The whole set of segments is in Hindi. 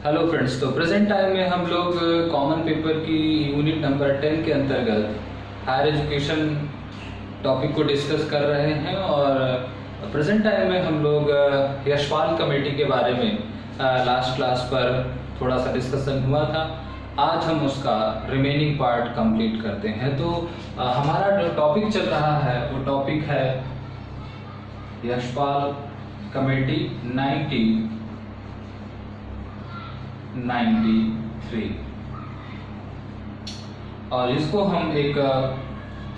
हेलो फ्रेंड्स, तो प्रेजेंट टाइम में हम लोग कॉमन पेपर की यूनिट नंबर 10 के अंतर्गत हायर एजुकेशन टॉपिक को डिस्कस कर रहे हैं और प्रेजेंट टाइम में हम लोग यशपाल कमेटी के बारे में लास्ट क्लास पर थोड़ा सा डिस्कशन हुआ था। आज हम उसका रिमेनिंग पार्ट कंप्लीट करते हैं। तो हमारा जो टॉपिक चल रहा है वो टॉपिक है यशपाल कमेटी 1993 और इसको हम एक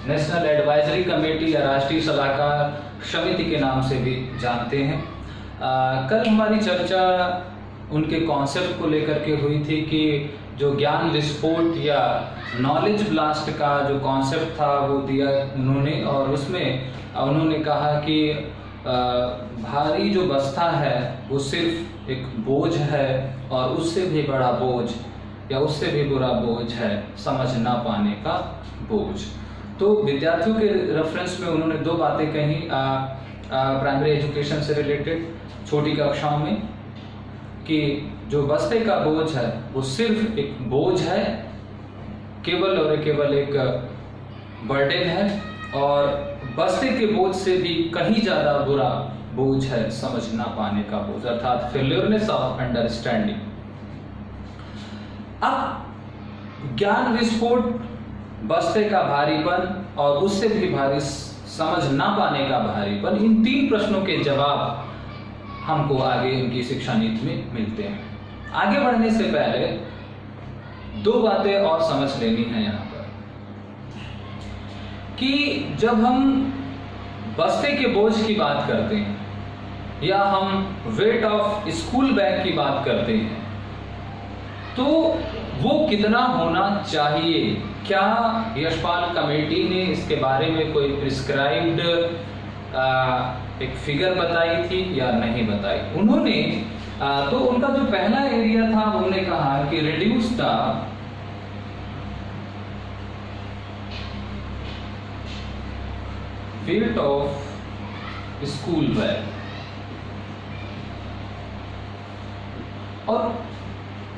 नेशनल एडवाइजरी कमेटी या राष्ट्रीय सलाहकार समिति के नाम से भी जानते हैं। कल हमारी चर्चा उनके कॉन्सेप्ट को लेकर के हुई थी कि जो ज्ञान विस्फोट या नॉलेज ब्लास्ट का जो कॉन्सेप्ट था वो दिया उन्होंने, और उसमें उन्होंने कहा कि भारी जो बस्ता है वो सिर्फ एक बोझ है और उससे भी बड़ा बोझ या उससे भी बुरा बोझ है समझ ना पाने का बोझ। तो विद्यार्थियों के रेफरेंस में उन्होंने दो बातें कही प्राइमरी एजुकेशन से रिलेटेड छोटी कक्षाओं में कि जो बस्ते का बोझ है वो सिर्फ एक बोझ है, केवल और केवल एक बर्डन है, और बस्ते के बोझ से भी कहीं ज्यादा बुरा बोझ है समझ ना पाने का बोझ, अर्थात फेल्योरनेस ऑफ अंडरस्टैंडिंग। अब ज्ञान विस्फोट, बस्ते का भारीपन और उससे भी भारी समझ ना पाने का भारीपन, इन तीन प्रश्नों के जवाब हमको आगे इनकी शिक्षा नीति में मिलते हैं। आगे बढ़ने से पहले दो बातें और समझ लेनी है यहाँ पर कि जब हम बस्ते के बोझ की बात करते हैं या हम वेट ऑफ स्कूल बैग की बात करते हैं तो वो कितना होना चाहिए? क्या यशपाल कमेटी ने इसके बारे में कोई प्रिस्क्राइब्ड एक फिगर बताई थी या नहीं बताई? उन्होंने तो उनका जो पहला एरिया था उन्होंने कहा कि reduce the weight of school bag, और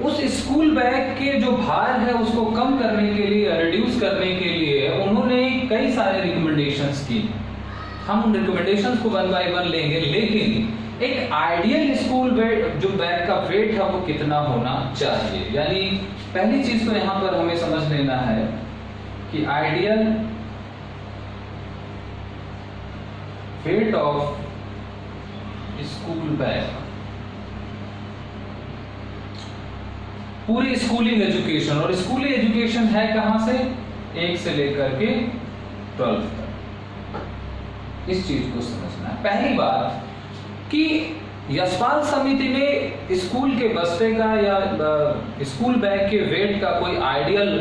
उस स्कूल बैग के जो भार है उसको कम करने के लिए, रिड्यूस करने के लिए उन्होंने कई सारे रिकमेंडेशंस की। हम उन रिकमेंडेशंस को वन बाय वन लेंगे, लेकिन एक आइडियल स्कूल बैग जो बैग का वेट है वो कितना होना चाहिए। यानी पहली चीज तो यहां पर हमें समझ लेना है कि ideal weight of school bag पूरी स्कूलिंग एजुकेशन, और स्कूलिंग एजुकेशन है कहां से? 1 से लेकर के 12 तक। इस चीज को समझना है। पहली बात कि यशपाल समिति ने स्कूल के बस्ते का या स्कूल बैग के वेट का कोई आइडियल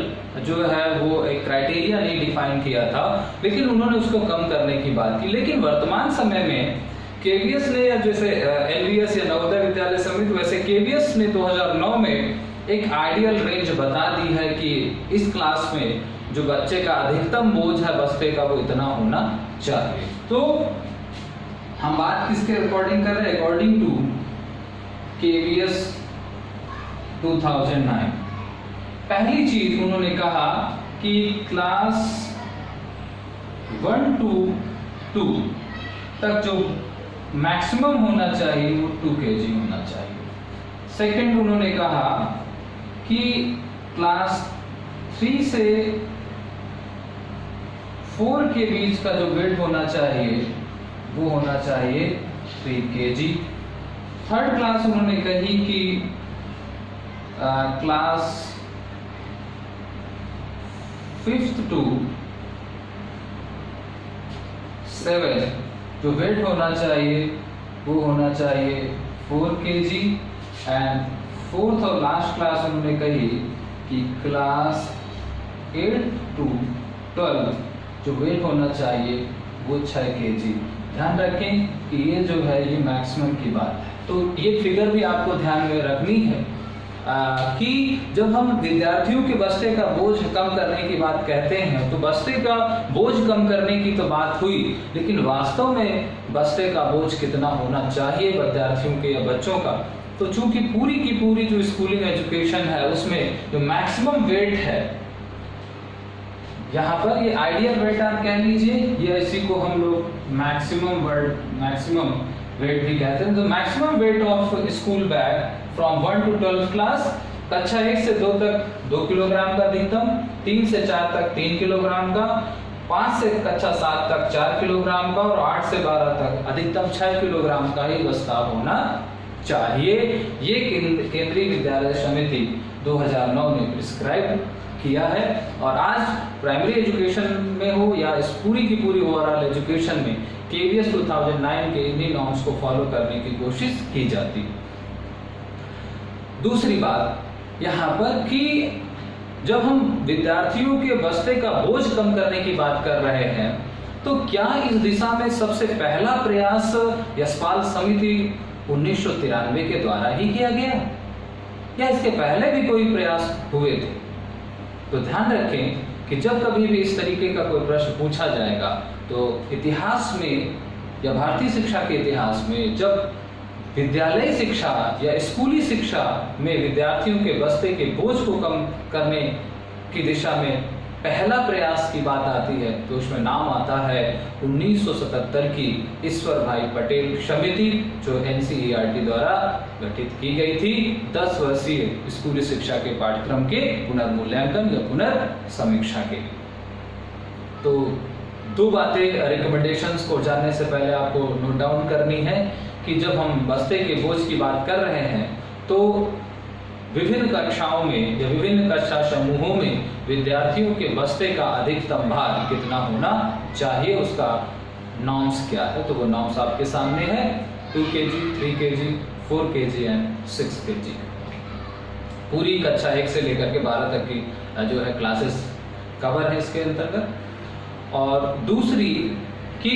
जो है वो एक क्राइटेरिया नहीं डिफाइन किया था, लेकिन उन्होंने उसको कम करने की बात की। लेकिन वर्तमान समय में केवीएस ने, या जैसे एलवीएस या नवोदय विद्यालय समिति, वैसे केवीएस ने 2009 में एक आइडियल रेंज बता दी है कि इस क्लास में जो बच्चे का अधिकतम बोझ है बस्ते का वो इतना होना चाहिए। तो हम बात किसके अकॉर्डिंग कर रहे हैं? According to KVS 2009। पहली चीज उन्होंने कहा कि क्लास 1 to 2 तक जो मैक्सिमम होना चाहिए वो 2 kg होना चाहिए। सेकंड उन्होंने कहा कि क्लास 3 से 4 के बीच का जो वेट होना चाहिए वो होना चाहिए 3 kg। थर्ड क्लास उन्होंने कही कि क्लास 5th to 7 जो वेट होना चाहिए वो होना चाहिए 4 kg। एंड फोर्थ और लास्ट क्लास उन्होंने कही कि क्लास 8 to 12 जो वेट होना चाहिए वो 6 kg। ध्यान रखें कि ये जो है ये मैक्सिमम की बात है। तो ये फिगर भी आपको ध्यान में रखनी है कि जब हम विद्यार्थियों के बस्ते का बोझ कम करने की बात कहते हैं तो बस्ते का बोझ कम करने की तो बात हुई, लेकिन वास्तव में बस्ते का बोझ कितना होना चाहिए विद्यार्थियों के या बच्चों का, तो चूंकि पूरी की पूरी जो स्कूलिंग एजुकेशन है उसमें जो मैक्सिमम वेट है, यहाँ पर ये आइडियल वेट आप कह लीजिए, या इसी को हम लोग मैक्सिमम वेट भी कहते हैं। तो maximum weight of school bag from 1 to 12 class, कक्षा 1 से 2 तक 2 किलोग्राम का अधिकतम, 3 से 4 तक 3 किलोग्राम का, 5 से कक्षा 7 तक 4 किलोग्राम का और 8 से 12 तक अधिकतम 6 किलोग्राम का ही बस्ताव होना चाहिए। ये केंद्रीय विद्यालय समिति 2009 ने प्रिस्क्राइब किया है। और आज प्राइमरी एजुकेशन में हो या इस पूरी की पूरी ओवरऑल एजुकेशन में KVS 2009 के इन्हीं नॉर्म्स को फॉलो करने की कोशिश की जाती है। दूसरी बात यहाँ पर कि जब हम विद्यार्थियों के बस्ते का बोझ कम करने की बात कर रहे हैं, तो क्या इस दिशा में सबसे पहला प्रयास यशपाल समिति 1993 के द्वारा ही किया गया, या इसके पहले भी कोई प्रयास हुए थे? तो ध्यान रखें कि जब कभी भी इस तरीके का कोई प्रश्न पूछा जाएगा तो इतिहास में या भारतीय शिक्षा के इतिहास में जब विद्यालय शिक्षा या स्कूली शिक्षा में विद्यार्थियों के बस्ते के बोझ को कम करने की दिशा में पहला प्रयास की बात आती है, तो उसमें नाम आता है 1977 की ईश्वर भाई पटेल समिति, जो NCERT द्वारा गठित की गई थी 10 वर्षीय स्कूली शिक्षा के पाठ्यक्रम के पुनर्मूल्यांकन या पुनर्समीक्षा के लिए। तो दो बातें रिकमेंडेशंस को जानने से पहले आपको नोट डाउन करनी है कि जब हम बस्ते के बोझ की बात कर रहे हैं तो विभिन्न कक्षाओं में या विभिन्न कक्षा समूहों में विद्यार्थियों के बस्ते का अधिकतम भार कितना होना चाहिए, उसका नॉर्म्स क्या है। तो वो नॉर्म्स आपके सामने है, 2 kg, 3 kg, 4 kg and 6 kg। पूरी कक्षा 1 से लेकर के 12 तक की जो है क्लासेस कवर है इसके अंतर्गत। और दूसरी कि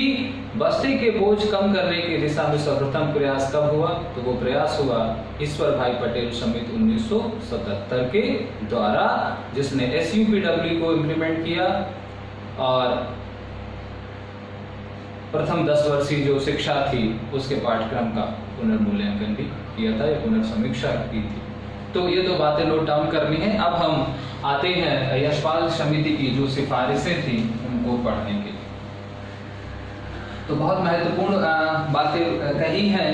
बस्ते के बोझ कम करने की दिशा में सर्वप्रथम प्रयास कब हुआ, तो वो प्रयास हुआ ईश्वर भाई पटेल समिति 1977 के द्वारा, जिसने SUPW को इम्प्लीमेंट किया और प्रथम 10 वर्षीय जो शिक्षा थी उसके पाठ्यक्रम का पुनर्मूल्यांकन भी किया था या पुनर्समीक्षा की थी। तो ये दो बातें नोट डाउन करनी है। अब हम आते हैं यशपाल समिति की जो सिफारिशें थी उनको पढ़ने के लिए। तो बहुत महत्वपूर्ण बातें कही हैं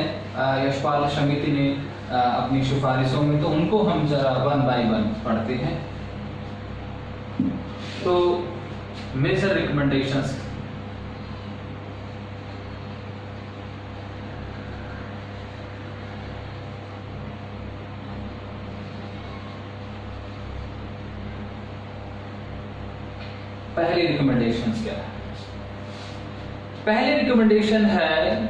यशपाल समिति ने अपनी सिफारिशों में, तो उनको हम जरा 1 by 1 पढ़ते हैं। तो मेजर रिकमेंडेशंस, पहली रिकमेंडेशंस क्या है? पहली रिकमेंडेशन है,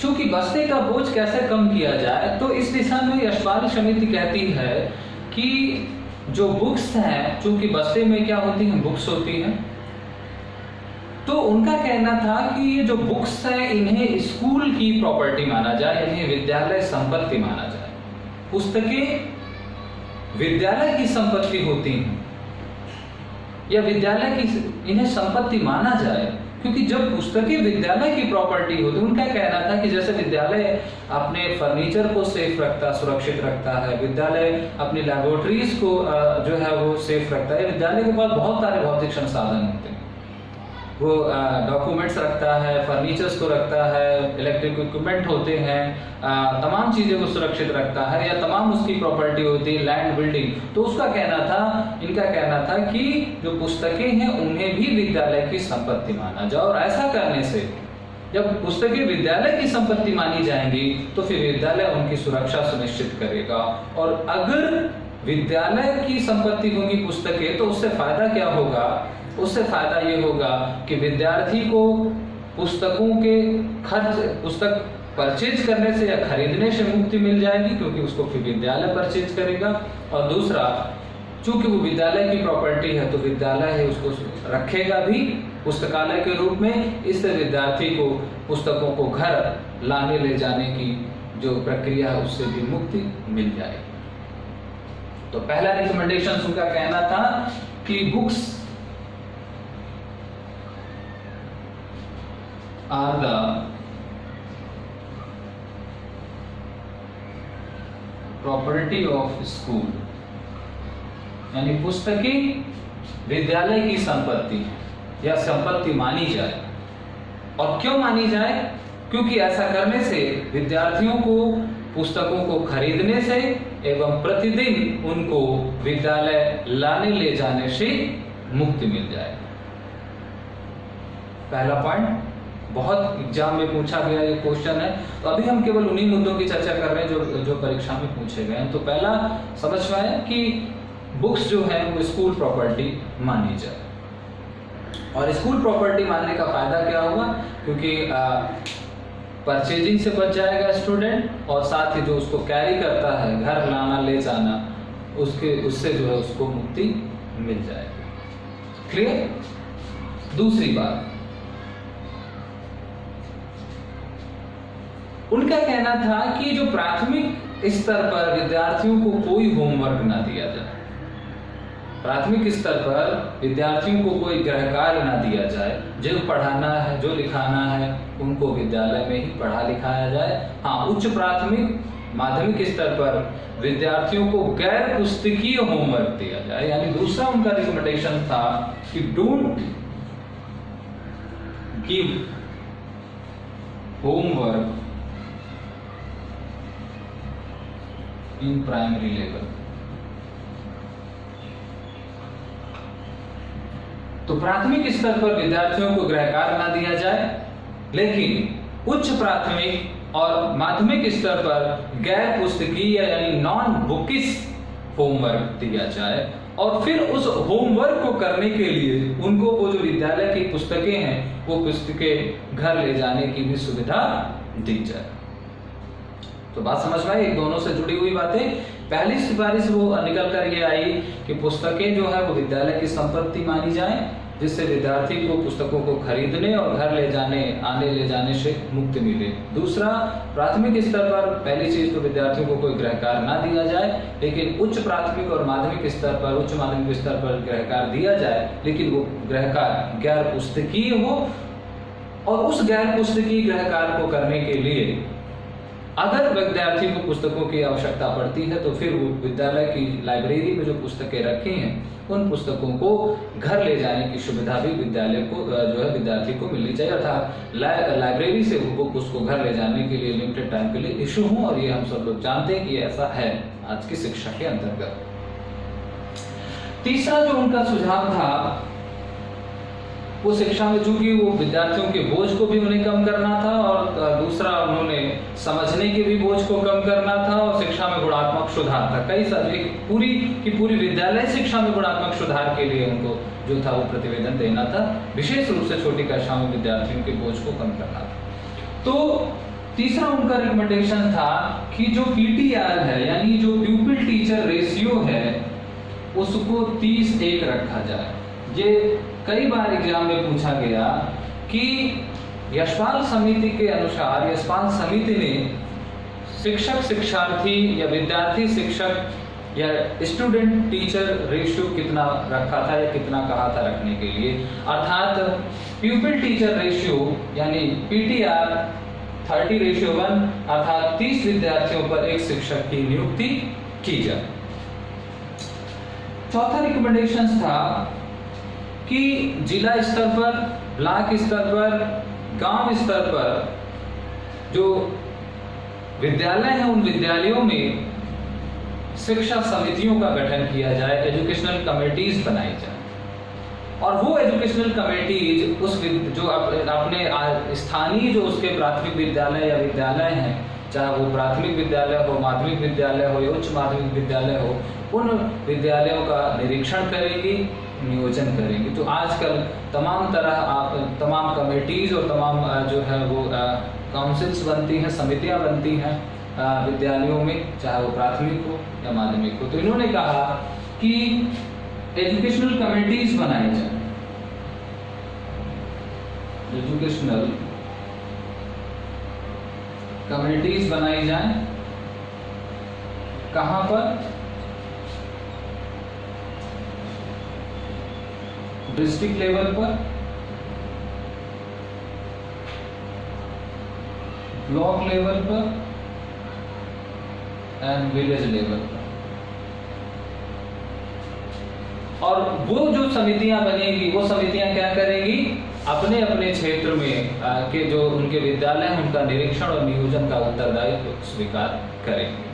चूंकि बस्ते का बोझ कैसे कम किया जाए, तो इस दिशा में यशपाल समिति कहती है कि जो बुक्स हैं, चूंकि बस्ते में क्या होती हैं, बुक्स होती हैं, तो उनका कहना था कि ये जो बुक्स हैं इन्हें स्कूल की प्रॉपर्टी माना जाए, इन्हें विद्यालय संपत्ति माना जाए। पुस्तकें विद्यालय की संपत्ति होती हैं या विद्यालय की इन्हें संपत्ति माना जाए, क्योंकि जब पुस्तकें विद्यालय की प्रॉपर्टी होती, उनका कहना था कि जैसे विद्यालय अपने फर्नीचर को सेफ रखता, सुरक्षित रखता है, विद्यालय अपनी लैबोरेटरीज को जो है वो सेफ रखता है, विद्यालय के पास बहुत सारे भौतिक संसाधन होते हैं, वो डॉक्यूमेंट्स रखता है, फर्नीचर्स को रखता है, इलेक्ट्रिक इक्विपमेंट होते हैं, तमाम चीज़ें को सुरक्षित रखता है, या तमाम उसकी प्रॉपर्टी होती है, लैंड, बिल्डिंग। तो उसका कहना था, इनका कहना था कि जो पुस्तकें हैं उन्हें भी विद्यालय की संपत्ति माना जाए, और ऐसा करने से जब पुस्तकें विद्यालय की संपत्ति मानी जाएंगी तो फिर विद्यालय उनकी सुरक्षा सुनिश्चित करेगा। और अगर विद्यालय की संपत्ति होगी पुस्तकें, तो उससे फायदा क्या होगा? उससे फायदा ये होगा कि विद्यार्थी को पुस्तकों के खर्च, पुस्तक परचेज करने से या खरीदने से मुक्ति मिल जाएगी, क्योंकि उसको फिर विद्यालय परचेज करेगा। और दूसरा, चूंकि वो विद्यालय की प्रॉपर्टी है तो विद्यालय है उसको रखेगा भी पुस्तकालय के रूप में, इससे विद्यार्थी को पुस्तकों को घर लाने ले जाने की जो प्रक्रिया है उससे भी मुक्ति मिल जाएगी। तो पहला रिकमेंडेशन उनका कहना था कि books are the property of school, यानी पुस्तकें विद्यालय की संपत्ति या संपत्ति मानी जाए। और क्यों मानी जाए? क्योंकि ऐसा करने से विद्यार्थियों को पुस्तकों को खरीदने से एवं प्रतिदिन उनको विद्यालय लाने ले जाने से मुक्ति मिल जाए। पहला पॉइंट बहुत एग्जाम में पूछा गया ये क्वेश्चन है, तो अभी हम केवल उन्हीं मुद्दों की चर्चा कर रहे हैं जो परीक्षा में पूछे गए हैं। तो पहला समझ में आया कि बुक्स जो है वो स्कूल प्रॉपर्टी मानी जाए। और स्कूल प्रॉपर्टी मानने का फायदा क्या हुआ? क्योंकि परचेजिंग से बच जाएगा स्टूडेंट, और साथ ही जो उसको कैरी करता है, घर लाना ले जाना, उससे जो है उसको मुक्ति मिल जाएगी। क्लियर? दूसरी बात, उनका कहना था कि जो प्राथमिक स्तर पर विद्यार्थियों को कोई होमवर्क ना दिया जाए, प्राथमिक स्तर पर विद्यार्थियों को कोई गृह कार्य ना दिया जाए। जो पढ़ाना है, जो लिखाना है, उनको विद्यालय में ही पढ़ा लिखाया जाए। हाँ, उच्च प्राथमिक माध्यमिक स्तर पर विद्यार्थियों को गैर पुस्तकीय होमवर्क दिया जाए। यानी दूसरा उनका रिकमेंडेशन था कि don't give homework in primary level. तो प्राथमिक स्तर पर विद्यार्थियों को गृह कार्य ना दिया जाए, लेकिन उच्च प्राथमिक और माध्यमिक स्तर पर गैर पुस्तकीय यानी नॉन बुकिश होमवर्क दिया जाए। और फिर उस होमवर्क को करने के लिए उनको वो जो विद्यालय की पुस्तकें हैं वो पुस्तकें घर ले जाने की भी सुविधा दी जाए। तो बात समझ में आई? एक दोनों से जुड़ी हुई बातें। पहली सिफारिश वो निकल कर ये आई कि पुस्तकें जो है वो विद्यालय की संपत्ति मानी जाए, जिससे विद्यार्थी को पुस्तकों को खरीदने और घर ले जाने, आने ले जाने से मुक्ति मिले। दूसरा, प्राथमिक स्तर पर पहली चीज तो विद्यार्थियों को कोई गृह कार्य ना दिया जाए, लेकिन उच्च प्राथमिक और माध्यमिक स्तर पर, उच्च माध्यमिक स्तर पर गृह कार्य दिया जाए, लेकिन वो गृह कार्य गैर पुस्तकीय हो। और उस गैर पुस्तकीय गृह कार्य को करने के लिए अगर विद्यार्थी को पुस्तकों की आवश्यकता पड़ती है तो फिर वो विद्यालय की लाइब्रेरी में जो पुस्तकें रखी हैं उन पुस्तकों को घर ले जाने की सुविधा भी विद्यालय को जो है विद्यार्थी को मिलनी चाहिए। अर्थात लाइब्रेरी से वो बुक उसको घर ले जाने के लिए लिमिटेड टाइम के लिए इशू हो, और ये हम सब लोग जानते हैं कि ऐसा है आज की शिक्षा के अंतर्गत। तीसरा जो उनका सुझाव था वो शिक्षा में, चूंकि वो विद्यार्थियों के बोझ को भी उन्हें कम करना था, और दूसरा उन्होंने समझने के भी बोझ को कम करना था, और शिक्षा में गुणात्मक सुधार था। कई सारे पूरी की पूरी विद्यालय शिक्षा में गुणात्मक सुधार के लिए उनको जो था वो प्रतिवेदन देना था। विशेष रूप से छोटी कक्षाओं में विद्यार्थियों के बोझ को कम करना था। तो तीसरा उनका रिकमेंडेशन था कि जो पीटीआर है यानी जो प्यूपिल टीचर रेशियो है उसको 30:1 रखा जाए। ये कई बार एग्जाम में पूछा गया कि यशपाल समिति के अनुसार यशपाल समिति ने शिक्षक शिक्षार्थी या विद्यार्थी शिक्षक या स्टूडेंट टीचर रेशियो कितना रखा था या कितना कहा था रखने के लिए, अर्थात प्यूपिल टीचर रेशियो यानी पीटीआर 30:1, अर्थात 30 विद्यार्थियों पर एक शिक्षक की नियुक्ति की जाए। चौथा रिकमेंडेशन था कि जिला स्तर पर, ब्लॉक स्तर पर, गांव स्तर पर जो विद्यालय हैं उन विद्यालयों में शिक्षा समितियों का गठन किया जाए, एजुकेशनल कमेटीज बनाई जाए। और वो एजुकेशनल कमेटीज उस जो अपने स्थानीय जो उसके प्राथमिक विद्यालय या विद्यालय हैं, चाहे वो प्राथमिक विद्यालय हो, माध्यमिक विद्यालय हो या उच्च माध्यमिक विद्यालय हो, उन विद्यालयों का निरीक्षण करेगी, नियोजन करेंगे। तो आजकल तमाम कमेटीज और तमाम जो है वो काउंसिल्स बनती हैं, समितियां बनती हैं विद्यालयों में, चाहे वो प्राथमिक हो या माध्यमिक हो। तो इन्होंने कहा कि एजुकेशनल कमेटीज बनाई जाए, एजुकेशनल कमेटीज बनाई जाए। कहां पर? डिस्ट्रिक्ट लेवल पर, ब्लॉक लेवल पर एंड विलेज लेवल। और वो जो समितियां बनेगी, वो समितियां क्या करेंगी, अपने अपने क्षेत्र में के जो उनके विद्यालय हैं उनका निरीक्षण और नियोजन का उत्तरदायित्व स्वीकार करेंगे।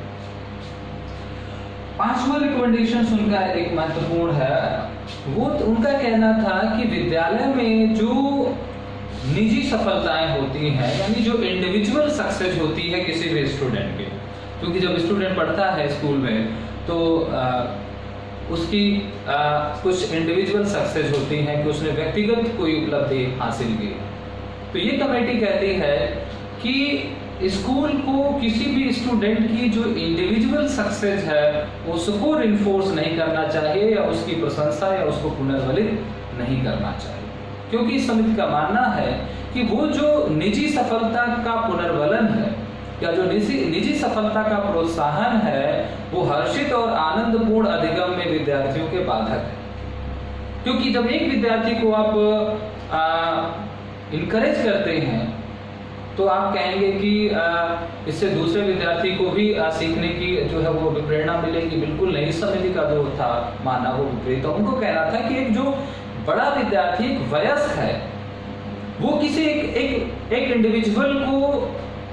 पांचवा रिकमेंडेशन उनका एक महत्वपूर्ण है, वो उनका कहना था कि विद्यालय में जो निजी सफलताएं होती हैं, यानी जो इंडिविजुअल सक्सेस होती है किसी भी स्टूडेंट के, क्योंकि जब स्टूडेंट पढ़ता है स्कूल में तो उसकी कुछ इंडिविजुअल सक्सेस होती हैं कि उसने व्यक्तिगत कोई उपलब्धि हासिल की। तो ये कमेटी कहती है कि स्कूल को किसी भी स्टूडेंट की जो इंडिविजुअल सक्सेस है उसको रिइंफोर्स नहीं करना चाहिए या उसकी प्रशंसा या उसको पुनर्बलित नहीं करना चाहिए, क्योंकि इस समिति का मानना है कि वो जो निजी सफलता का पुनर्बलन है या जो निजी सफलता का प्रोत्साहन है वो हर्षित और आनंदपूर्ण अधिगम में विद्यार्थियों के बाधक है। क्योंकि जब एक विद्यार्थी को आप इनकरेज करते हैं तो आप कहेंगे कि इससे दूसरे विद्यार्थी को भी सीखने की जो है वो प्रेरणा मिलेगी। बिल्कुल नहीं, समिति का जो था मानना वो विपरीत। उनको कहना था कि एक जो बड़ा विद्यार्थी, एक वयस्क है, वो किसी एक इंडिविजुअल को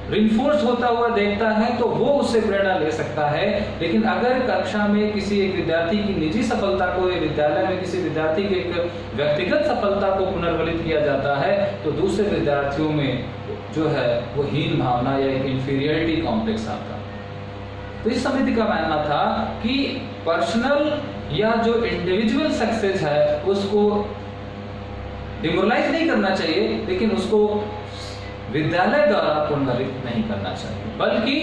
रिइंफोर्स होता हुआ देखता है तो वो उससे प्रेरणा ले सकता है, लेकिन अगर कक्षा में किसी एक विद्यार्थी की निजी सफलता को या विद्यालय में किसी विद्यार्थी की एक व्यक्तिगत सफलता को पुनर्बलित किया जाता है तो दूसरे विद्यार्थियों में जो है वो हीन भावना या एक इंफीरियरिटी कॉम्प्लेक्स आता। तो इस समिति का मानना था कि पर्सनल या जो इंडिविजुअल सक्सेस है उसको डिमोरलाइज नहीं करना चाहिए, लेकिन उसको विद्यालय द्वारा पुनर्बलित नहीं करना चाहिए, बल्कि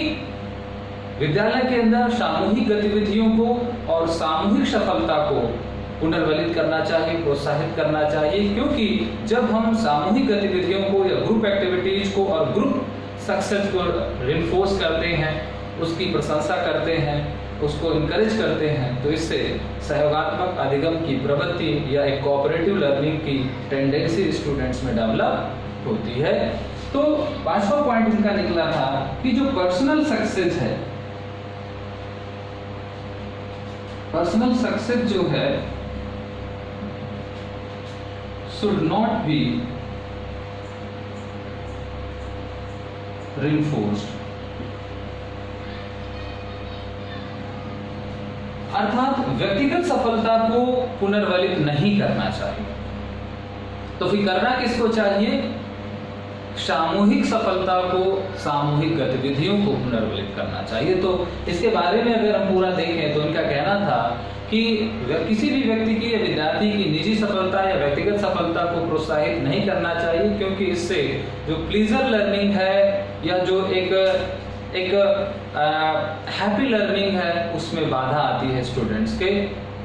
विद्यालय के अंदर सामूहिक गतिविधियों को और सामूहिक सफलता को पुनर्बलित करना चाहिए, प्रोत्साहित करना चाहिए। क्योंकि जब हम सामूहिक गतिविधियों को या ग्रुप एक्टिविटीज को और ग्रुप सक्सेस को रिइंफोर्स करते हैं, उसकी प्रशंसा करते हैं, उसको इनकरेज करते हैं, तो इससे सहयोगात्मक अधिगम की प्रवृत्ति या एक कोऑपरेटिव लर्निंग की टेंडेंसी स्टूडेंट्स में डेवलप होती है। तो पांचवा पॉइंट इनका निकला था कि जो पर्सनल सक्सेस है, पर्सनल सक्सेस जो है should not be reinforced, अर्थात व्यक्तिगत सफलता को पुनर्बलित नहीं करना चाहिए। तो फिर करना किसको चाहिए? सामूहिक सफलता को, सामूहिक गतिविधियों को पुनर्बलित करना चाहिए। तो इसके बारे में अगर हम पूरा देखें तो इनका कहना था कि किसी भी व्यक्ति की या विद्यार्थी की निजी सफलता या व्यक्तिगत सफलता को प्रोत्साहित नहीं करना चाहिए, क्योंकि इससे जो प्लीजर लर्निंग है या जो एक हैप्पी लर्निंग है उसमें बाधा आती है स्टूडेंट्स के।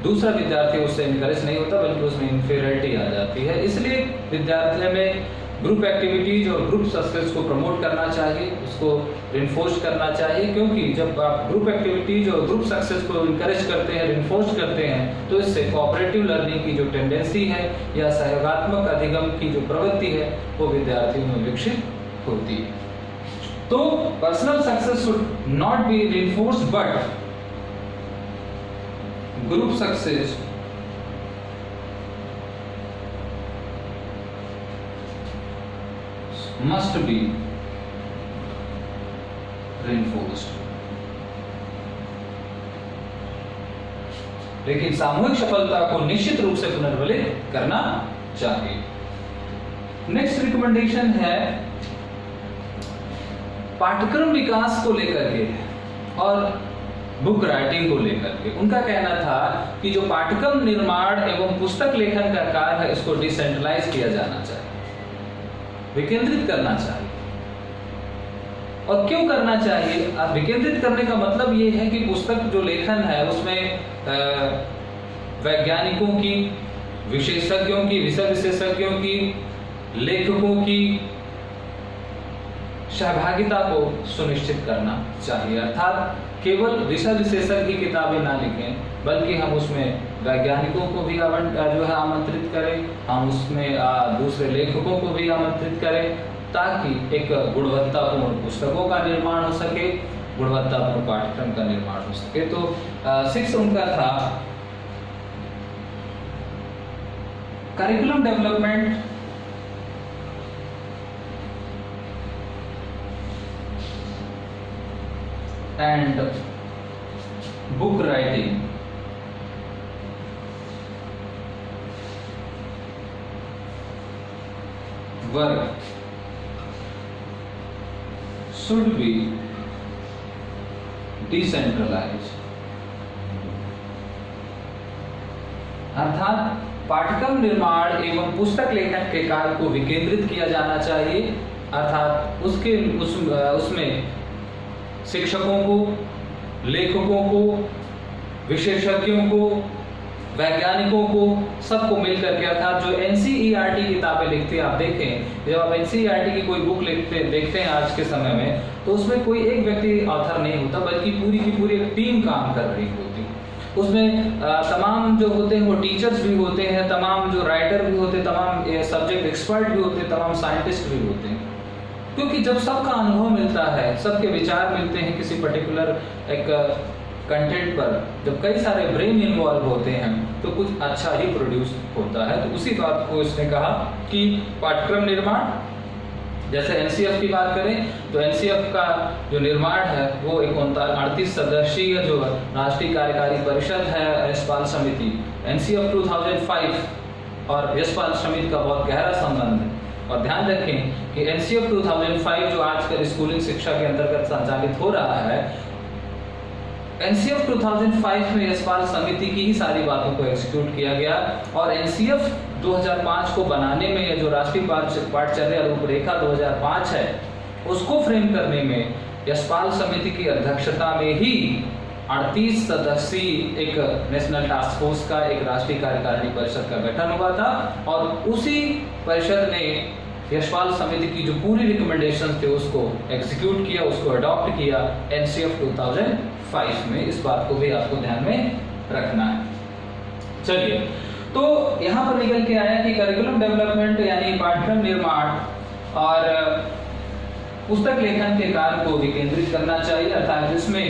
दूसरा विद्यार्थी उससे इनकरेज नहीं होता बल्कि उसमें इंफीरियरिटी आ जाती है। इसलिए विद्यालय में ग्रुप एक्टिविटीज और ग्रुप सक्सेस को प्रमोट करना चाहिए, उसको रिइंफोर्स करना चाहिए, क्योंकि जब आप ग्रुप एक्टिविटीज और ग्रुप सक्सेस को इनकरेज करते हैं, रिइंफोर्स करते हैं, तो इससे कोऑपरेटिव लर्निंग की जो टेंडेंसी है या सहयोगात्मक अधिगम की जो प्रवृत्ति है वो विद्यार्थियों में विकसित होती है। तो personal success should not be reinforced but group success must be reinforced। लेकिन सामूहिक सफलता को निश्चित रूप से पुनर्बलित करना चाहिए। नेक्स्ट रिकमेंडेशन है पाठ्यक्रम विकास को लेकर के और बुक राइटिंग को लेकर के। उनका कहना था कि जो पाठ्यक्रम निर्माण एवं पुस्तक लेखन का कार्य है इसको डिसेंट्रलाइज किया जाना चाहिए, विकेंद्रित करना चाहिए। और क्यों करना चाहिए? विकेंद्रित करने का मतलब ये है कि पुस्तक जो लेखन है उसमें वैज्ञानिकों की, विशेषज्ञों की, विषय विशेषज्ञों की, लेखकों की सहभागिता को सुनिश्चित करना चाहिए। अर्थात केवल विषय विशेषज्ञ की किताबें ना लिखें, बल्कि हम उसमें वैज्ञानिकों को भी जो है आमंत्रित करें, हम उसमें दूसरे लेखकों को भी आमंत्रित करें, ताकि एक गुणवत्तापूर्ण पुस्तकों का निर्माण हो सके गुणवत्तापूर्ण पाठ्यक्रम का निर्माण हो सके। तो 6 उनका था curriculum development and book writing work should be decentralized। अर्थात पाठ्यक्रम निर्माण एवं पुस्तक लेखन के कार्य को विकेंद्रित किया जाना चाहिए। अर्थात उसमें शिक्षकों को, लेखकों को, विशेषज्ञों को, वैज्ञानिकों को, सबको मिलकर के, अर्थात जो एनसीईआरटी किताबें लिखती है, आप देखें जब आप एनसीईआरटी की कोई बुक देखते हैं आज के समय में, तो उसमें कोई एक व्यक्ति ऑथर नहीं होता, बल्कि पूरी की पूरी एक टीम काम कर रही होती। उसमें तमाम जो होते हैं वो टीचर्स भी होते हैं, तमाम जो राइटर भी होते हैं, तमाम सब्जेक्ट एक्सपर्ट भी होते हैं, तमाम साइंटिस्ट भी होते हैं। क्योंकि जब सबका अनुभव मिलता है, सबके विचार मिलते हैं किसी पर्टिकुलर एक कंटेंट पर, जब कई सारे ब्रेन इन्वॉल्व होते हैं तो कुछ अच्छा ही प्रोड्यूस होता है। तो उसी बात को इसने कहा कि पाठ्यक्रम निर्माण, जैसे एनसीएफ की बात करें तो एनसीएफ का जो निर्माण है वो एक 38 सदस्यीय जो राष्ट्रीय कार्यकारी परिषद है, यशपाल समिति, एनसीएफ 2005 और यशपाल समिति का बहुत गहरा संबंध है। और ध्यान रखें कि एनसीएफ 2005 जो आजकल स्कूलिंग शिक्षा के अंतर्गत संचालित हो रहा है, एनसीएफ 2005 में यशपाल समिति की ही सारी बातों को एग्जीक्यूट किया गया। और एनसीएफ 2005 को बनाने में जो राष्ट्रीय पाठचर्या रूपरेखा 2005 है, उसको फ्रेम करने में यशपाल समिति की अध्यक्षता में ही 38 सदस्यीय एक नेशनल टास्क फोर्स का, एक राष्ट्रीय कार्यकारिणी परिषद का गठन हुआ था। और उसी परिषद ने यशपाल समिति की जो पूरी रिकमेंडेशंस थे उसको एग्जीक्यूट किया, उसको अडॉप्ट किया एनसीएफ 2005 में। इस बात को भी आपको ध्यान में रखना है। चलिए, तो यहाँ पर निकल के आया कि करिकुलम डेवलपमेंट यानी पाठ्यक्रम निर्माण और पुस्तक लेखन के कार्य को विकेंद्रित करना चाहिए, अर्थात जिसमें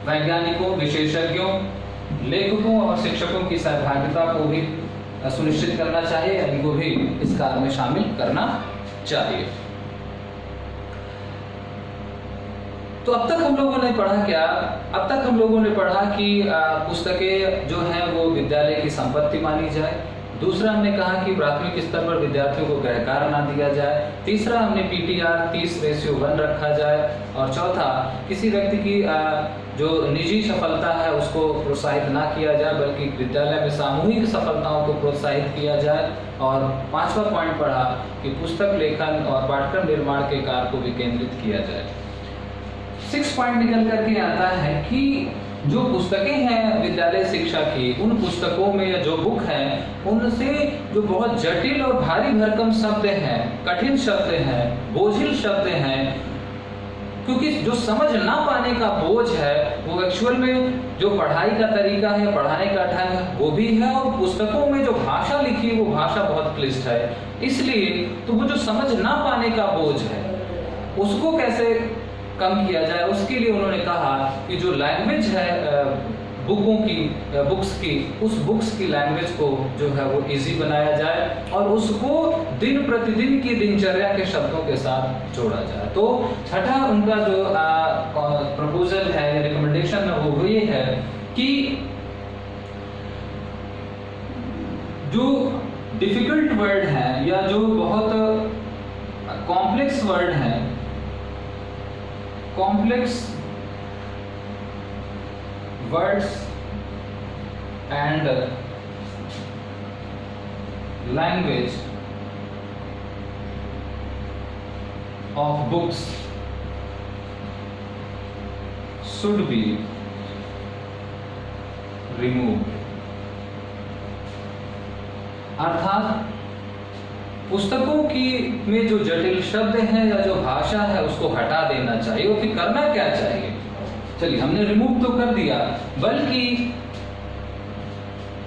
वैज्ञानिकों, विशेषज्ञों, लेखकों और शिक्षकों की सहभागिता को भी सुनिश्चित करना चाहिए, इनको भी इस कार्य में शामिल करना चाहिए। तो अब तक हम लोगों ने पढ़ा क्या? अब तक हम लोगों ने पढ़ा कि पुस्तकें जो हैं वो विद्यालय की संपत्ति मानी जाए। दूसरा हमने कहा कि प्राथमिक स्तर पर विद्यार्थियों को गृहकार्य ना दिया जाए। तीसरा हमने पीटीआर 30:1 रखा जाए। और चौथा, किसी व्यक्ति की जो निजी सफलता है उसको प्रोत्साहित ना किया जाए, बल्कि विद्यालय में सामूहिक सफलताओं को प्रोत्साहित किया जाए। और पांचवा पॉइंट पढ़ा कि पुस्तक लेखन और पाठ्यक्रम निर्माण के कार्य को विकेंद्रित किया जाए। 6 पॉइंट निकल करके आता है कि जो पुस्तकें हैं विद्यालय शिक्षा की, उन पुस्तकों में जो बुक हैं उनसे जो बहुत जटिल और भारी भरकम शब्द हैं, कठिन शब्द हैं, बोझिल शब्द हैं, क्योंकि जो समझ ना पाने का बोझ है वो एक्चुअल में जो पढ़ाई का तरीका है, पढ़ाने का ढंग है वो भी है, और पुस्तकों में जो भाषा लिखी है वो भाषा बहुत क्लिष्ट है। इसलिए तो वो जो समझ ना पाने का बोझ है उसको कैसे कम किया जाए, उसके लिए उन्होंने कहा कि जो लैंग्वेज है बुक्स की, उस बुक्स की लैंग्वेज को जो है वो इजी बनाया जाए और उसको दिन प्रतिदिन की दिनचर्या के शब्दों के साथ जोड़ा जाए। तो छठा उनका जो प्रपोजल है या रिकमेंडेशन है वो ये है कि जो डिफिकल्ट वर्ड है या जो बहुत कॉम्प्लेक्स वर्ड है, complex words and language of books should be removed। अर्थात पुस्तकों की में जो जटिल शब्द हैं या जो भाषा है उसको हटा देना चाहिए। और फिर करना क्या चाहिए? चलिए, हमने रिमूव तो कर दिया, बल्कि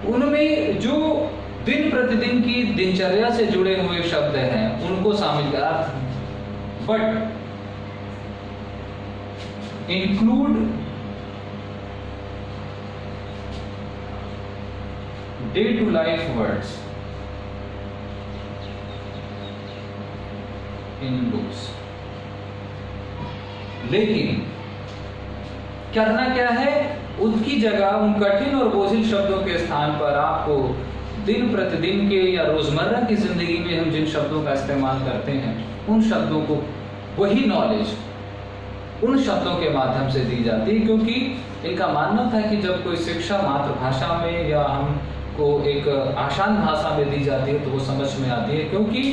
उनमें जो दिन प्रतिदिन की दिनचर्या से जुड़े हुए शब्द हैं उनको शामिल करा। But include day to life words in books। लेकिन करना क्या है, उसकी जगह उन कठिन और बोझिल शब्दों के स्थान पर आपको दिन प्रतिदिन के या रोजमर्रा की जिंदगी में हम जिन शब्दों का इस्तेमाल करते हैं उन शब्दों को, वही नॉलेज उन शब्दों के माध्यम से दी जाती है। क्योंकि इनका मानना था कि जब कोई शिक्षा मातृभाषा में या हमको एक आसान भाषा में दी जाती है तो वो समझ में आती है। क्योंकि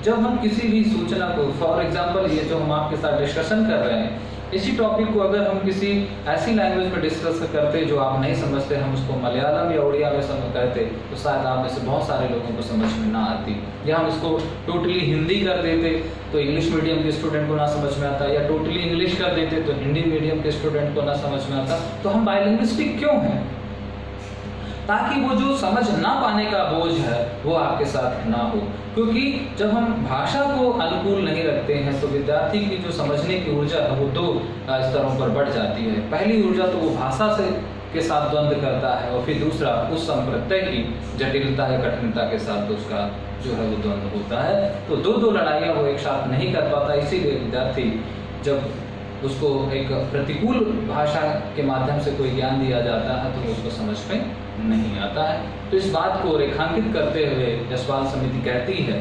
जब हम किसी भी सूचना को, फॉर एग्जांपल ये जो हम आपके साथ डिस्कशन कर रहे हैं, इसी टॉपिक को अगर हम किसी ऐसी लैंग्वेज में डिस्कस करते जो आप नहीं समझते, हम उसको मलयालम या उड़िया में समझ करते तो शायद आप में से बहुत सारे लोगों को समझ में ना आती, या हम इसको टोटली हिंदी कर देते तो इंग्लिश मीडियम के स्टूडेंट को ना समझ में आता, या टोटली इंग्लिश कर देते तो हिंदी मीडियम के स्टूडेंट को ना समझ में आता। तो हम बाइलिंग्विस्टिक क्यों हैं? ताकि वो जो समझ ना पाने का बोझ है वो आपके साथ ना हो। क्योंकि जब हम भाषा को अनुकूल नहीं रखते हैं तो विद्यार्थी की जो समझने की ऊर्जा है वो दो स्तरों पर बढ़ जाती है। पहली ऊर्जा तो वो भाषा से के साथ द्वंद्व करता है, और फिर दूसरा उस संप्रत्यय की जटिलता या कठिनता के साथ उसका जो है वो द्वंद्व होता है। तो दो लड़ाइयाँ वो एक साथ नहीं कर पाता। इसीलिए विद्यार्थी जब उसको एक प्रतिकूल भाषा के माध्यम से कोई ज्ञान दिया जाता है तो उसको समझ में नहीं आता है। तो इस बात को रेखांकित करते हुए जसपाल समिति कहती है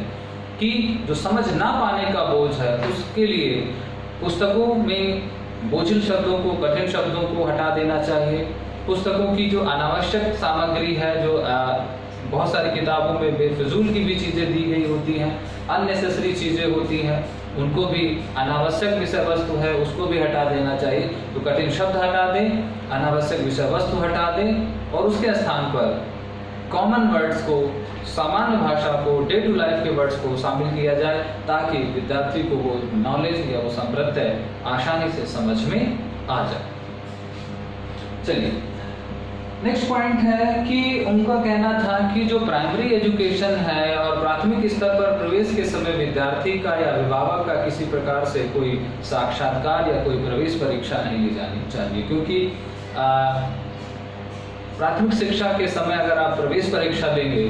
कि जो समझ ना पाने का बोझ है उसके लिए पुस्तकों में बोझिल शब्दों को, कठिन शब्दों को हटा देना चाहिए। पुस्तकों की जो अनावश्यक सामग्री है, जो बहुत सारी किताबों में बेफिजूल की भी चीज़ें दी गई होती हैं, अननेसेसरी चीज़ें होती हैं, उनको भी, अनावश्यक विषय वस्तु है उसको भी हटा देना चाहिए। तो कठिन शब्द हटा दें, अनावश्यक विषय वस्तु हटा दें, और उसके स्थान पर कॉमन वर्ड्स को, सामान्य भाषा को, डे टू लाइफ के वर्ड्स को शामिल किया जाए ताकि विद्यार्थी को वो नॉलेज या वो संप्रत्यय आसानी से समझ में आ जाए। चलिए, नेक्स्ट पॉइंट है कि उनका कहना था कि जो प्राइमरी एजुकेशन है और प्राथमिक स्तर पर प्रवेश के समय विद्यार्थी का या अभिभावक का किसी प्रकार से कोई साक्षात्कार या कोई प्रवेश परीक्षा नहीं ली जानी चाहिए। क्योंकि प्राथमिक शिक्षा के समय अगर आप प्रवेश परीक्षा लेंगे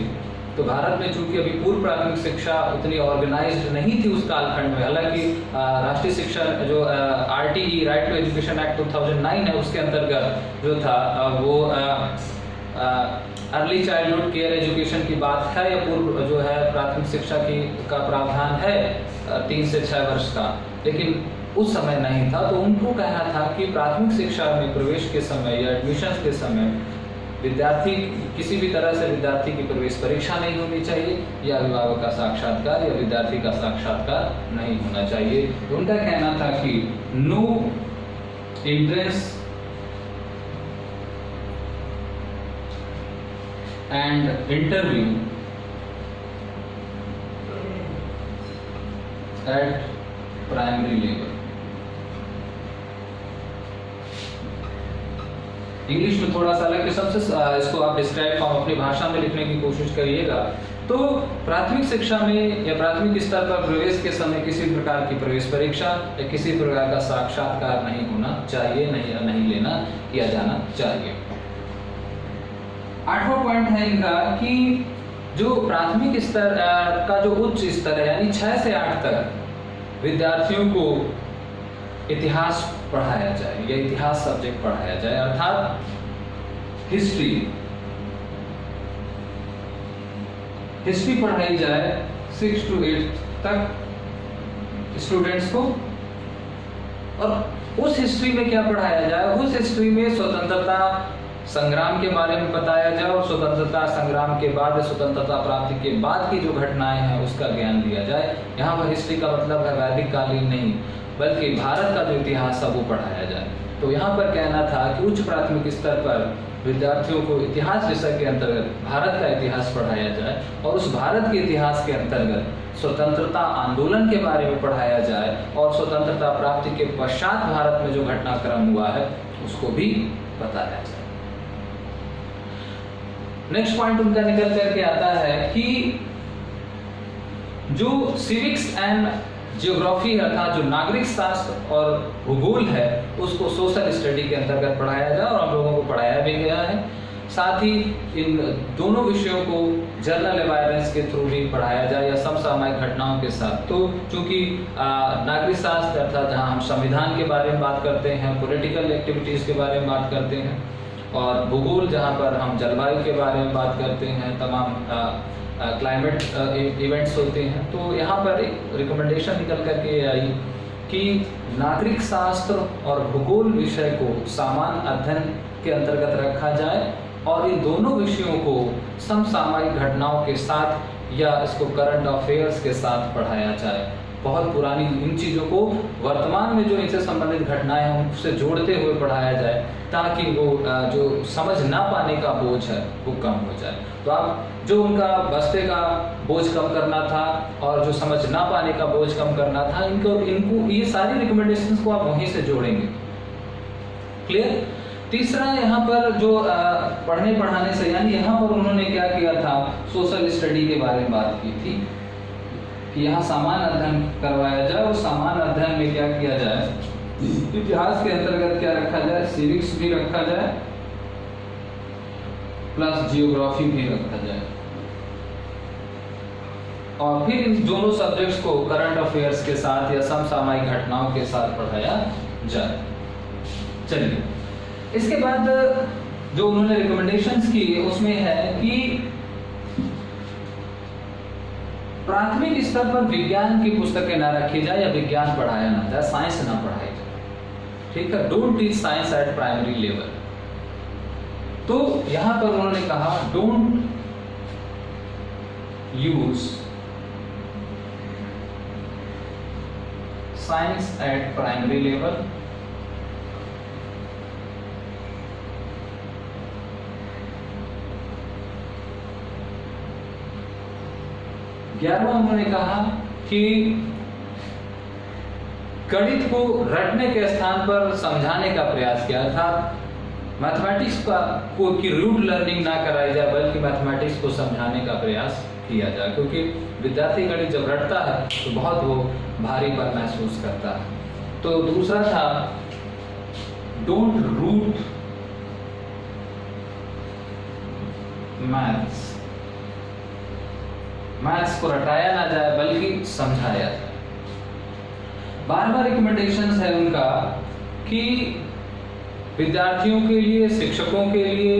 तो भारत में चूंकि अभी पूर्व प्राथमिक शिक्षा उतनी ऑर्गेनाइज्ड नहीं थी उस कालखंड में, हालांकि राष्ट्रीय शिक्षा जो RTE right to education act 2009 है उसके अंतर्गत जो था वो अर्ली चाइल्डहुड केयर एजुकेशन की बात है, या पूर्व जो है प्राथमिक शिक्षा की का प्रावधान है 3 से 6 वर्ष का, लेकिन उस समय नहीं था। तो उनको कहना था कि प्राथमिक शिक्षा में प्रवेश के समय या एडमिशन के समय विद्यार्थी, किसी भी तरह से विद्यार्थी की प्रवेश परीक्षा नहीं होनी चाहिए, या अभिभावक का साक्षात्कार या विद्यार्थी का साक्षात्कार नहीं होना चाहिए। तो उनका कहना था कि no entrance and interview at primary level. English में थोड़ा सा अलग किस्म से इसको आप डिस्क्राइब फॉर्म अपनी भाषा में लिखने की कोशिश करिएगा। तो प्राथमिक शिक्षा में या प्राथमिक स्तर पर प्रवेश के समय किसी प्रकार की प्रवेश परीक्षा या किसी प्रकार का साक्षात्कार नहीं होना चाहिए, नहीं लेना किया जाना चाहिए। 8वां पॉइंट है इनका कि जो प्राथमिक स्तर का जो उच्च स्तर है यानी 6 से 8 तक विद्यार्थियों को इतिहास पढ़ाया जाए या इतिहास सब्जेक्ट पढ़ाया जाए, अर्थात हिस्ट्री पढ़ाई जाए 6 to 8 तक स्टूडेंट्स को। और उस हिस्ट्री में क्या पढ़ाया जाए? उस हिस्ट्री में स्वतंत्रता संग्राम के बारे में बताया जाए, और स्वतंत्रता संग्राम के बाद, स्वतंत्रता प्राप्ति के बाद की जो घटनाएं हैं उसका ज्ञान दिया जाए। यहाँ पर हिस्ट्री का मतलब है वैदिक कालीन नहीं, बल्कि भारत का जो इतिहास है वो पढ़ाया जाए। तो यहाँ पर कहना था कि उच्च प्राथमिक स्तर पर विद्यार्थियों को इतिहास विषय के अंतर्गत भारत का इतिहास पढ़ाया जाए, और उस भारत के इतिहास के अंतर्गत स्वतंत्रता आंदोलन के बारे में पढ़ाया जाए, और स्वतंत्रता प्राप्ति के पश्चात भारत में जो घटनाक्रम हुआ है उसको भी बताया जाए। नेक्स्ट पॉइंट उनका निकल करके आता है कि जो सिविक्स एंड जियोग्राफी अर्थात जो नागरिक शास्त्र और भूगोल है उसको सोशल स्टडी के अंतर्गत पढ़ाया जाए, और हम लोगों को पढ़ाया भी गया है। साथ ही इन दोनों विषयों को जर्नल अवेयरनेस के थ्रू भी पढ़ाया जाए या समसामयिक घटनाओं के साथ। तो चूंकि नागरिक शास्त्र अर्थात जहाँ हम संविधान के बारे में बात करते हैं, पॉलिटिकल एक्टिविटीज़ के बारे में बात करते हैं, और भूगोल जहाँ पर हम जलवायु के बारे में बात करते हैं, तमाम क्लाइमेट इवेंट्स होते हैं, तो यहाँ पर एक रिकमेंडेशन निकल करके आई कि नागरिक शास्त्र और भूगोल विषय को सामान्य अध्ययन के अंतर्गत रखा जाए और इन दोनों विषयों को समसामयिक घटनाओं के साथ या इसको करंट अफेयर्स के साथ पढ़ाया जाए। बहुत पुरानी इन चीज़ों को वर्तमान में जो इनसे संबंधित घटनाएं हैं उनसे जोड़ते हुए पढ़ाया जाए, ताकि वो जो समझ ना पाने का बोझ है वो कम हो जाए। तो आप जो उनका बस्ते का बोझ कम करना था और जो समझ ना पाने का बोझ कम करना था, इनको ये सारी रिकमेंडेशंस को आप वहीं से जोड़ेंगे। क्लियर? तीसरा यहाँ पर जो पढ़ने पढ़ाने से, यानी यहाँ पर उन्होंने क्या किया था, सोशल स्टडी के बारे में बात की थी कि यहाँ सामान्य अध्ययन करवाया जाए, और सामान्य अध्ययन में क्या किया जाए, इतिहास के अंतर्गत क्या रखा जाए, सिविक्स भी रखा जाए प्लस जियोग्राफी भी रखा जाए, और फिर इन दोनों सब्जेक्ट्स को करंट अफेयर्स के साथ या समसामयिक घटनाओं के साथ पढ़ाया जाए। चलिए, इसके बाद जो उन्होंने रिकमेंडेशंस की उसमें है कि प्राथमिक स्तर पर विज्ञान की पुस्तकें ना रखी जाए या विज्ञान पढ़ाया ना जाए, साइंस ना पढ़ाई जाए। ठीक है, don't teach science eight primary level. तो यहां पर उन्होंने कहा don't use science eight primary level, ग्यारहवां उन्होंने कहा कि गणित को रटने के स्थान पर समझाने का प्रयास किया था। मैथमेटिक्स को की रूट लर्निंग ना कराई जाए, बल्कि मैथमेटिक्स को समझाने का प्रयास किया जाए, क्योंकि विद्यार्थी गणित जब रटता है तो बहुत वो भारीपन महसूस करता है। तो दूसरा था डोंट रूट मैथ्स को रटाया ना जाए बल्कि समझाया जाए। 12वां रिकमेंडेशंस है उनका कि विद्यार्थियों के लिए, शिक्षकों के लिए,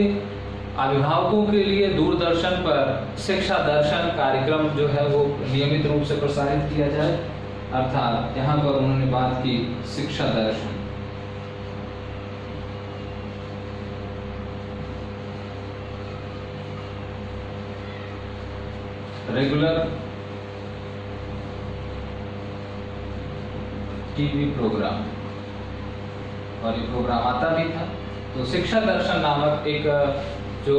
अभिभावकों के लिए दूरदर्शन पर शिक्षा दर्शन कार्यक्रम जो है वो नियमित रूप से प्रसारित किया जाए। अर्थात यहाँ पर उन्होंने बात की शिक्षा दर्शन, रेगुलर टीवी प्रोग्राम, और ये प्रोग्राम आता भी था। तो शिक्षा दर्शन नामक एक जो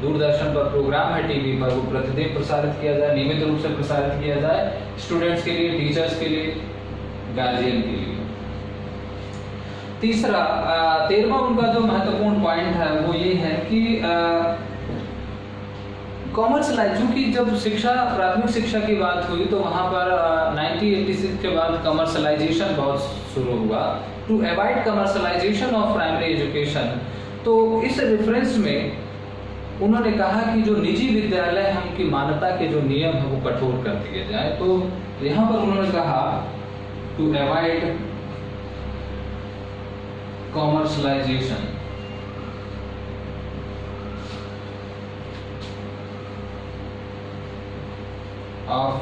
दूरदर्शन पर प्रोग्राम है टीवी पर, वो प्रतिदिन प्रसारित किया जाए, नियमित रूप से प्रसारित किया जाए, स्टूडेंट्स के लिए, टीचर्स के लिए, गार्जियन के लिए। तीसरा 13वां उनका जो महत्वपूर्ण पॉइंट है वो ये है कि कॉमर्शलाइज, चूंकि जब शिक्षा, प्राथमिक शिक्षा की बात हुई तो वहाँ पर 1986 के बाद कमर्शलाइजेशन बहुत शुरू हुआ। To avoid commercialisation of primary education, तो इस रेफरेंस में उन्होंने कहा कि जो निजी विद्यालय हैं उनकी मान्यता के जो नियम है वो कठोर कर दिए जाए। तो यहाँ पर उन्होंने कहा to avoid commercialisation of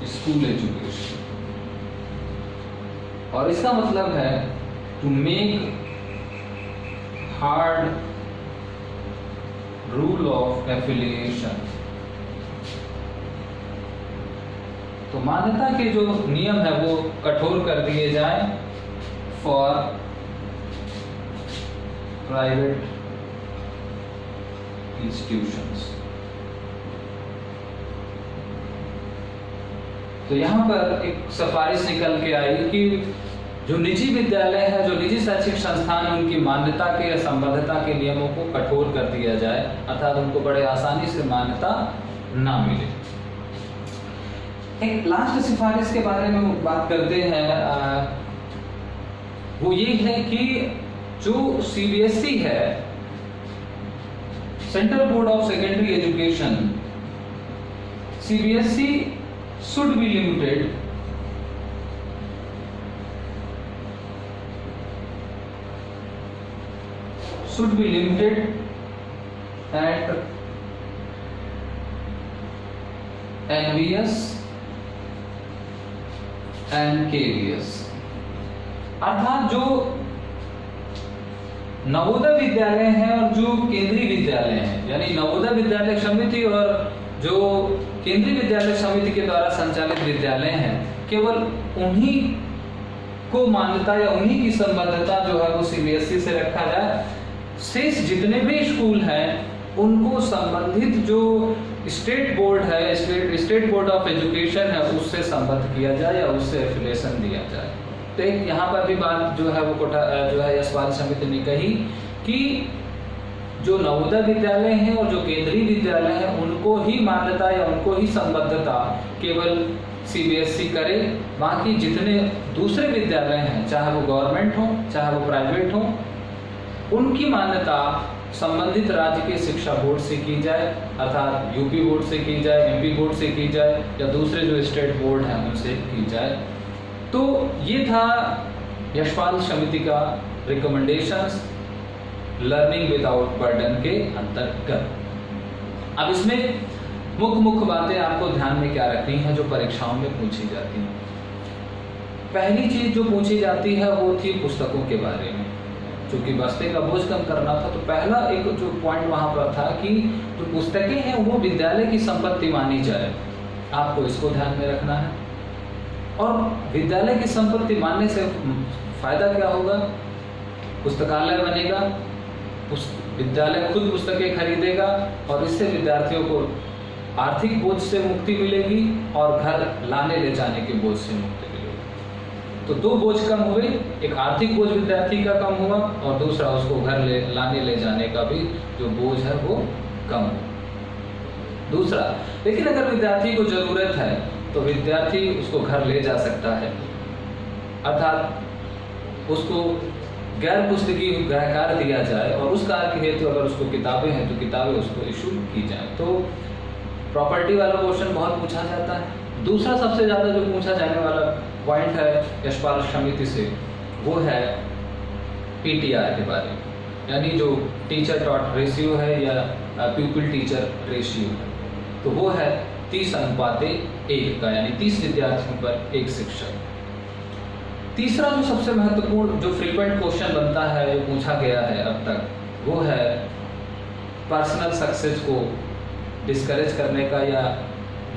school education, और इसका मतलब है to make hard rule of affiliation. तो मान्यता के जो नियम है वो कठोर कर दिए जाए फॉर प्राइवेट इंस्टीट्यूशंस। तो यहाँ पर एक सिफारिश निकल के आई कि जो निजी विद्यालय है, जो निजी शैक्षिक संस्थान है, उनकी मान्यता के या संबद्धता के नियमों को कठोर कर दिया जाए, अर्थात उनको बड़े आसानी से मान्यता ना मिले। एक लास्ट सिफारिश के बारे में बात करते हैं, वो ये है कि जो CBSE है, central board of secondary education, CBSE should be limited at NVS and KVS। अर्थात जो नवोदय विद्यालय हैं और जो केंद्रीय विद्यालय हैं, यानी नवोदय विद्यालय समिति और जो केंद्रीय विद्यालय समिति के द्वारा संचालित विद्यालय हैं, केवल उन्हीं को मान्यता या उन्हीं की संबद्धता जो है वो CBSE से रखा जाए। शेष जितने भी स्कूल हैं उनको संबंधित जो स्टेट बोर्ड है, स्टेट बोर्ड ऑफ एजुकेशन है, उससे संबद्ध किया जाए या उससे एफिलिएशन दिया जाए। तो एक यहाँ पर भी बात जो है वो यशपाल समिति ने कही कि जो नवोदय विद्यालय हैं और जो केंद्रीय विद्यालय हैं उनको ही मान्यता या उनको ही संबद्धता केवल CBSE करे। बाकी जितने दूसरे विद्यालय हैं, चाहे वो गवर्नमेंट हो चाहे वो प्राइवेट हो, उनकी मान्यता संबंधित राज्य के शिक्षा बोर्ड से की जाए, अर्थात यूपी बोर्ड से की जाए, MP बोर्ड से की जाए या दूसरे जो स्टेट बोर्ड हैं उनसे की जाए। तो ये था यशपाल समिति का रिकमेंडेशंस लर्निंग विदाउट बर्डन के अंतर्गत। अब इसमें मुख्य बातें आपको ध्यान में क्या रखनी है जो परीक्षाओं में पूछी जाती हैं। पहली चीज जो पूछी जाती है वो थी पुस्तकों के बारे में। चूंकि बस्ते का बोझ कम करना था तो पहला एक जो पॉइंट वहां पर था कि जो पुस्तकें हैं वो विद्यालय की संपत्ति मानी जाए। आपको इसको ध्यान में रखना है। और विद्यालय की संपत्ति मानने से फायदा क्या होगा? पुस्तकालय बनेगा, विद्यालय खुद पुस्तकें खरीदेगा और इससे विद्यार्थियों को आर्थिक बोझ से मुक्ति मिलेगी और घर लाने ले जाने के बोझ से मुक्ति मिलेगी। तो दो बोझ कम हुए, एक आर्थिक बोझ विद्यार्थी का कम हुआ और दूसरा उसको घर लाने ले जाने का भी जो बोझ है वो कम हुआ। दूसरा, लेकिन अगर विद्यार्थी को जरूरत है तो विद्यार्थी उसको घर ले जा सकता है, अर्थात उसको गैर पुस्तकीय गृहकार दिया जाए और उस कार्य के हेतु अगर उसको किताबें हैं तो किताबें उसको इशू की जाए। तो प्रॉपर्टी वाला क्वेश्चन बहुत पूछा जाता है। दूसरा सबसे ज़्यादा जो पूछा जाने वाला पॉइंट है यशपाल समिति से वो है PTR के बारे में, यानी जो टीचर टॉट रेशियो है या प्यूपिल टीचर रेशियो है, तो वो है 30:1 का, यानी 30 विद्यार्थियों पर एक शिक्षक। तीसरा जो सबसे महत्वपूर्ण जो फ्रीक्वेंट क्वेश्चन बनता है, जो पूछा गया है अब तक, वो है पर्सनल सक्सेस को डिस्करेज करने का या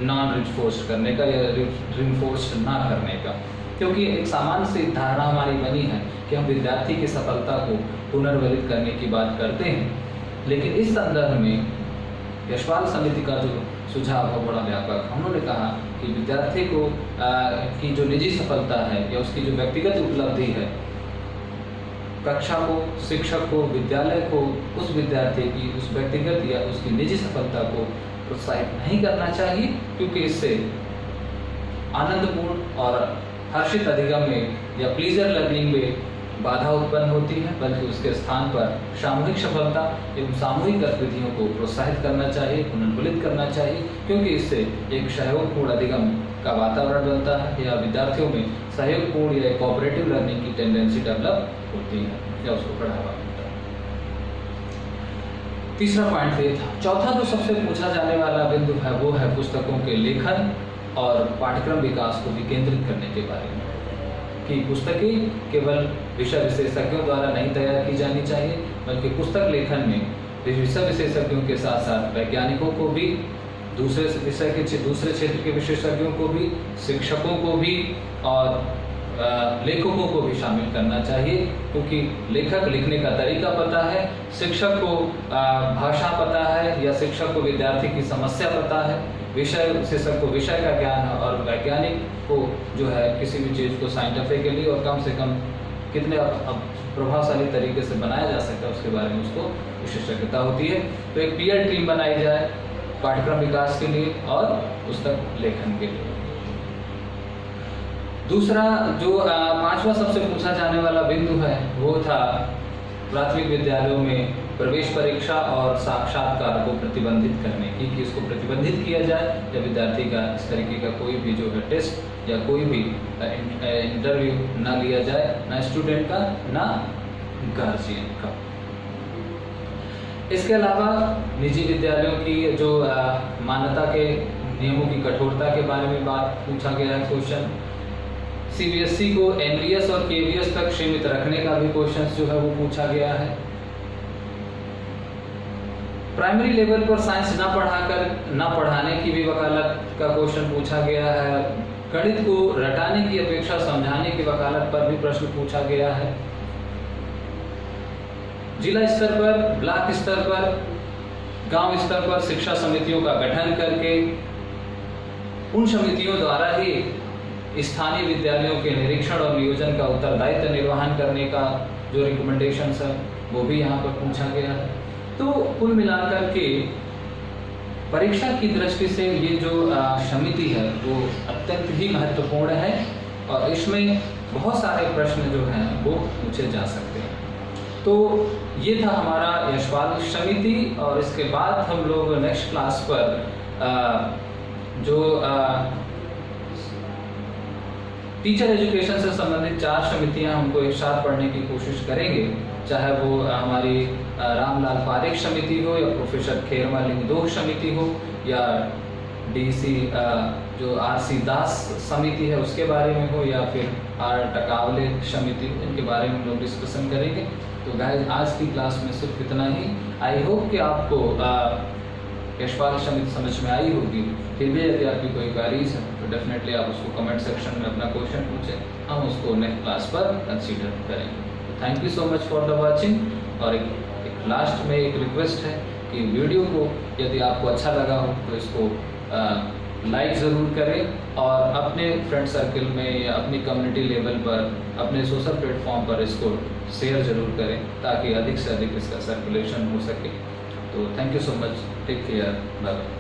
नॉन रिइंफोर्स्ड करने का या रिइंफोर्स्ड ना करने का। क्योंकि एक सामान्य सी धारणा हमारी बनी है कि हम विद्यार्थी की सफलता को पुनर्वलित करने की बात करते हैं, लेकिन इस संदर्भ में यशपाल समिति का जो सुझाव है बड़ा व्यापक। उन्होंने कहा कि विद्यार्थी को की जो निजी सफलता है या उसकी जो व्यक्तिगत उपलब्धि है, कक्षा को, शिक्षक को, विद्यालय को उस विद्यार्थी की उस व्यक्तिगत या उसकी निजी सफलता को प्रोत्साहित नहीं करना चाहिए, क्योंकि इससे आनंदपूर्ण और हर्षित अधिगम में या प्लीजर लर्निंग में बाधा उत्पन्न होती है, बल्कि उसके स्थान पर सामूहिक सफलता एवं सामूहिक गतिविधियों को प्रोत्साहित करना चाहिए, उन्मूलित करना चाहिए, क्योंकि इससे एक सहयोगपूर्ण अधिगम का वातावरण बनता है या विद्यार्थियों में सहयोगपूर्ण या कोऑपरेटिव लर्निंग की टेंडेंसी डेवलप होती है या उसको बढ़ावा मिलता है। तीसरा पॉइंट ये था। चौथा जो सबसे पूछा जाने वाला बिंदु है वो है पुस्तकों के लेखन और पाठ्यक्रम विकास को विकेंद्रित करने के बारे में, कि पुस्तकें केवल विषय विशेषज्ञों द्वारा नहीं तैयार की जानी चाहिए, बल्कि पुस्तक लेखन में विषय विशेषज्ञों के साथ साथ वैज्ञानिकों को भी, दूसरे विषय के दूसरे क्षेत्र के विशेषज्ञों को भी, शिक्षकों को भी और लेखकों को भी शामिल करना चाहिए, क्योंकि लेखक लिखने का तरीका पता है, शिक्षक को भाषा पता है या शिक्षक को विद्यार्थी की समस्या पता है, विषय विशेषज्ञ को विषय का ज्ञान है और वैज्ञानिक को जो है किसी भी चीज़ को साइंटिफिकली और कम से कम कितने प्रभावशाली तरीके से बनाया जा सकता है उसके बारे में उसको विशेषज्ञता होती है। तो एक पीयर टीम बनाई जाए पाठ्यक्रम विकास के लिए और पुस्तक लेखन के लिए। दूसरा जो पांचवा सबसे पूछा जाने वाला बिंदु है वो था प्राथमिक विद्यालयों में प्रवेश परीक्षा और साक्षात्कार को प्रतिबंधित करने की, कि इसको प्रतिबंधित किया जाए या विद्यार्थी का इस तरीके का कोई भी जो है टेस्ट या कोई भी इंटरव्यू ना लिया जाए, ना स्टूडेंट का ना गार्जियन का। इसके अलावा निजी विद्यालयों की जो मान्यता के नियमों की कठोरता के बारे में बात पूछा गया है क्वेश्चन। सीबीएसई को एमबीएस और केवीएस तक सीमित रखने का भी क्वेश्चन जो है वो पूछा गया है। प्राइमरी लेवल पर साइंस ना पढ़ाने की भी वकालत का क्वेश्चन पूछा गया है। गणित को रटाने की अपेक्षा समझाने की वकालत पर भी प्रश्न पूछा गया है। जिला स्तर पर, ब्लॉक स्तर पर, गांव स्तर पर शिक्षा समितियों का गठन करके उन समितियों द्वारा ही स्थानीय विद्यालयों के निरीक्षण और नियोजन का उत्तरदायित्व निर्वहन करने का जो रिकमेंडेशंस है वो भी यहाँ पर पूछा गया है। तो कुल मिलाकर के परीक्षा की दृष्टि से ये जो समिति है वो अत्यंत ही महत्वपूर्ण है और इसमें बहुत सारे प्रश्न जो हैं वो पूछे जा सकते हैं। तो ये था हमारा यशपाल समिति, और इसके बाद हम लोग नेक्स्ट क्लास पर जो टीचर एजुकेशन से संबंधित 4 समितियां हमको एक साथ पढ़ने की कोशिश करेंगे, चाहे वो हमारी रामलाल पारेख समिति हो या प्रोफेसर खेरमा लिंगदोह समिति हो या डीसी जो आरसी दास समिति है उसके बारे में हो या फिर आर टकावले समिति, इनके बारे में हम लोग डिस्कशन करेंगे। तो गाइस आज की क्लास में सिर्फ इतना ही। आई होप कि आपको यशपाल समिति समझ में आई होगी। फिर भी यदि आपकी कोई क्वेरीज है तो डेफिनेटली आप उसको कमेंट सेक्शन में अपना क्वेश्चन पूछें, हम उसको नेक्स्ट क्लास पर कंसीडर करेंगे। तो thank you so much for the watching. और एक लास्ट में एक रिक्वेस्ट है कि वीडियो को यदि आपको अच्छा लगा हो तो इसको लाइक ज़रूर करें और अपने फ्रेंड सर्कल में या अपनी कम्युनिटी लेवल पर, अपने सोशल प्लेटफॉर्म पर इसको शेयर ज़रूर करें ताकि अधिक से अधिक इसका सर्कुलेशन हो सके। तो thank you so much, take care, bye bye.